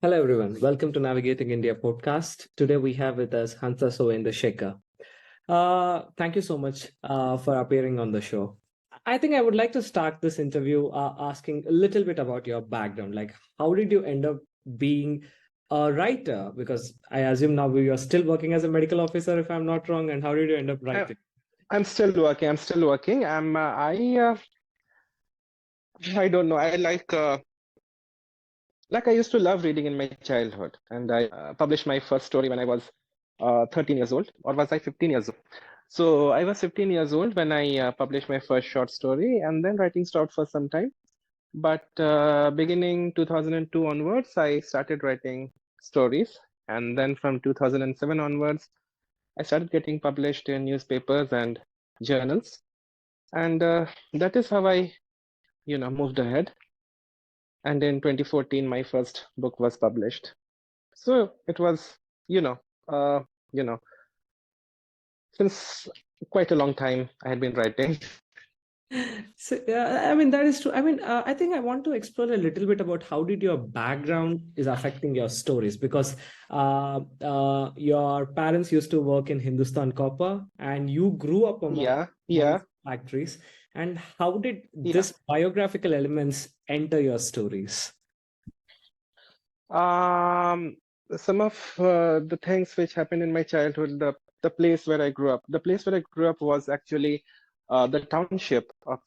Hello, everyone. Welcome to Navigating India podcast. Today we have with us Hansda Sowvendra Shekhar. Thank you so much for appearing on the show. I think I would like to start this interview asking a little bit about your background. Like, how did you end up being a writer? Because I assume now you are still working as a medical officer, if I'm not wrong. And how did you end up writing? I'm still working. I don't know. I used to love reading in my childhood, and I published my first story when I was 13 years old, or was I 15 years old? So I was 15 years old when I published my first short story, and then writing stopped for some time. But beginning 2002 onwards, I started writing stories, and then from 2007 onwards, I started getting published in newspapers and journals, and that is how I, moved ahead. And in 2014, my first book was published. So it was, you know, uh, you know, since quite a long time I had been writing. So, I mean, that is true. I mean, I think I want to explore a little bit about how did your background is affecting your stories, because your parents used to work in Hindustan Copper and you grew up among factories. And how did this biographical elements enter your stories? Some of the things which happened in my childhood, the place where I grew up. The place where I grew up was actually the township of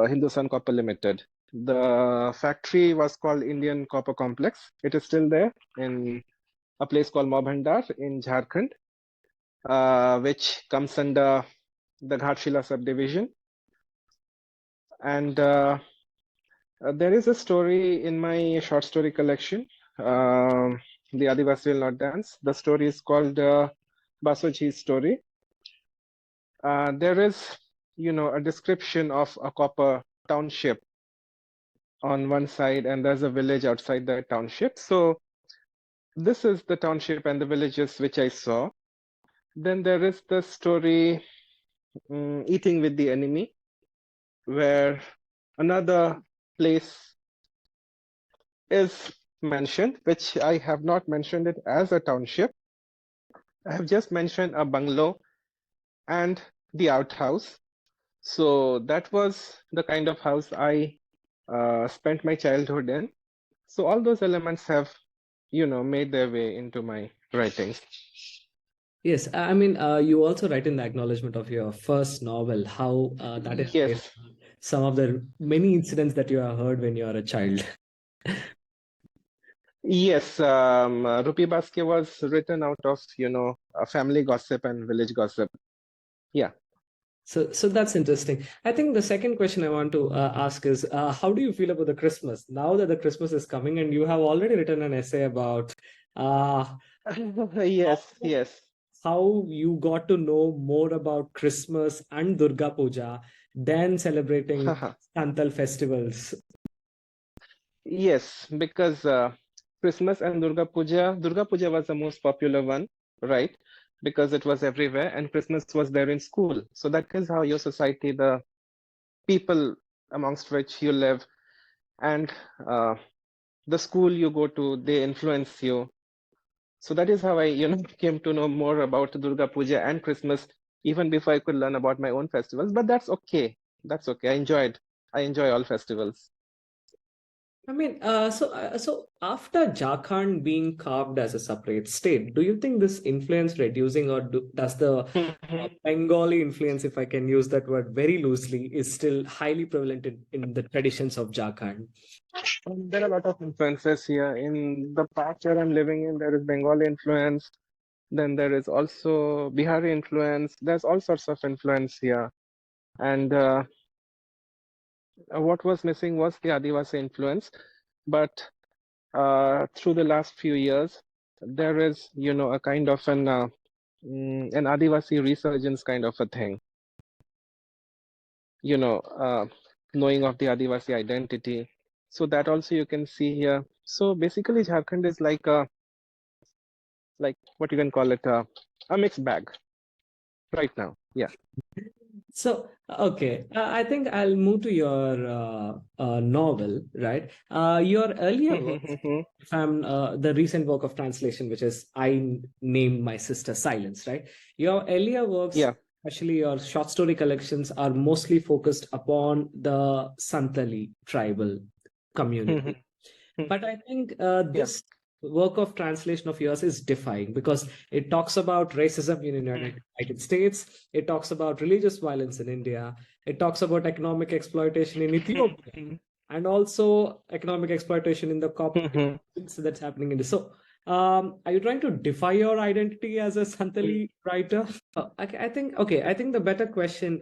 Hindustan Copper Limited. The factory was called Indian Copper Complex. It is still there in a place called Mobhandar in Jharkhand, which comes under the Ghatshila subdivision. And there is a story in my short story collection, the Adivasis Will Not Dance. The story is called Basoji's story. There is, a description of a copper township on one side, and there's a village outside the township. So this is the township and the villages which I saw. Then there is the story Eating with the Enemy, where another place is mentioned, which I have not mentioned it as a township. I have just mentioned a bungalow and the outhouse. So that was the kind of house I spent my childhood in. So all those elements have, made their way into my writings. Yes, I mean, you also write in the acknowledgement of your first novel, how that is based on some of the many incidents that you have heard when you are a child. Yes, Rupi Baskey was written out of, family gossip and village gossip. Yeah. So that's interesting. I think the second question I want to ask is, how do you feel about the Christmas? Now that the Christmas is coming and you have already written an essay about yes. How you got to know more about Christmas and Durga Puja than celebrating Santhal festivals. Yes, because Christmas and Durga Puja was the most popular one, right? Because it was everywhere and Christmas was there in school. So that is how your society, the people amongst which you live, and the school you go to, they influence you. So that is how I, came to know more about Durga Puja and Christmas even before I could learn about my own festivals. But that's okay. That's okay. I enjoy all festivals. I mean, so after Jharkhand being carved as a separate state, do you think this influence reducing, or does the Bengali influence, if I can use that word very loosely, is still highly prevalent in the traditions of Jharkhand? There are a lot of influences here. In the patch where I'm living in, there is Bengali influence. Then there is also Bihari influence. There's all sorts of influence here. And what was missing was the Adivasi influence. But through the last few years, there is, a kind of an Adivasi resurgence kind of a thing. Knowing of the Adivasi identity. So that also you can see here. So basically, Jharkhand is like what you can call it, a mixed bag right now. Yeah. So, okay, I think I'll move to your novel, right? Your earlier works, if I'm the recent work of translation, which is named my sister Silence, right? Your earlier works, Yeah. especially your short story collections, are mostly focused upon the Santhali tribal community. But I think Yeah. this work of translation of yours is defying because it talks about racism in the United States. It talks about religious violence in India. It talks about economic exploitation in Ethiopia and also economic exploitation in the that's happening in this. So, are you trying to defy your identity as a Santhali writer? I think the better question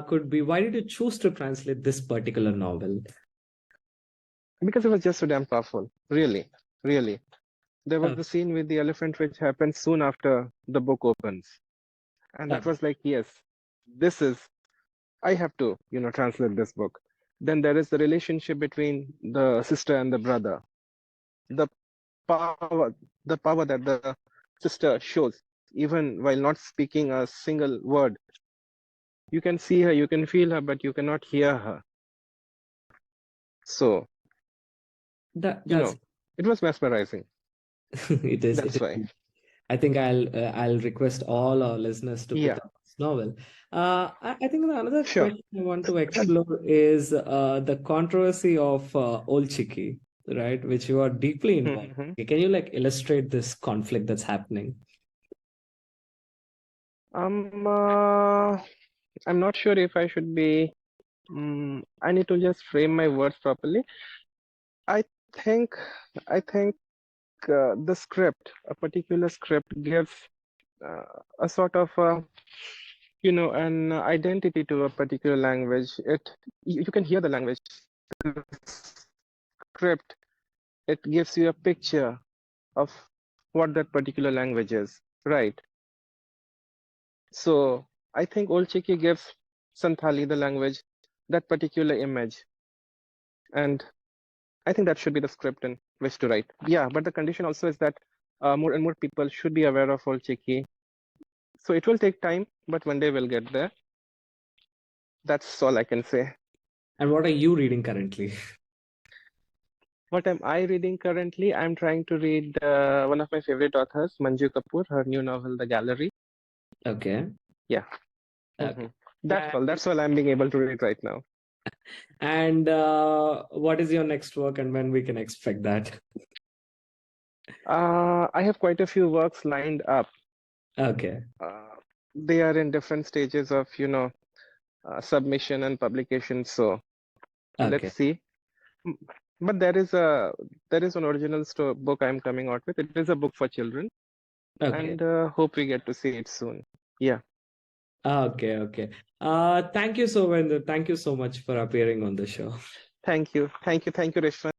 could be, why did you choose to translate this particular novel? Because it was just so damn powerful. Really, really. There was Okay. the scene with the elephant which happened soon after the book opens. And that was like, yes, this is, I have to, translate this book. Then there is the relationship between the sister and the brother. The power, the power that the sister shows, even while not speaking a single word. You can see her, you can feel her, but you cannot hear her. So, That's it was mesmerizing. it is. That's why. I think I'll request all our listeners to pick Yeah, up this novel. I think another sure. question I want to explore is the controversy of Ol-Chiki, right? Which you are deeply involved. Can you illustrate this conflict that's happening? I'm not sure if I should be. I need to just frame my words properly. I think, I think the script, a particular script, gives a sort of, an identity to a particular language. You can hear the language. The script, it gives you a picture of what that particular language is, right? So I think Ol-Chiki gives Santhali, the language, that particular image. And I think that should be the script in which to write. Yeah, but the condition also is that more and more people should be aware of Ol-Chiki. So it will take time, but one day we'll get there. That's all I can say. And what are you reading currently? What am I reading currently? I'm trying to read one of my favorite authors, Manju Kapoor, her new novel, The Gallery. Okay. Yeah. Okay. That's all I'm being able to read right now. And what is your next work and when we can expect that? I have quite a few works lined up. Okay. They are in different stages of, submission and publication. So let's Okay. see. But there is an original book I'm coming out with. It is a book for children, Okay. and hope we get to see it soon. Yeah. Okay. Okay. Thank you, Sowvendra. Thank you so much for appearing on the show. Thank you, Rishwan.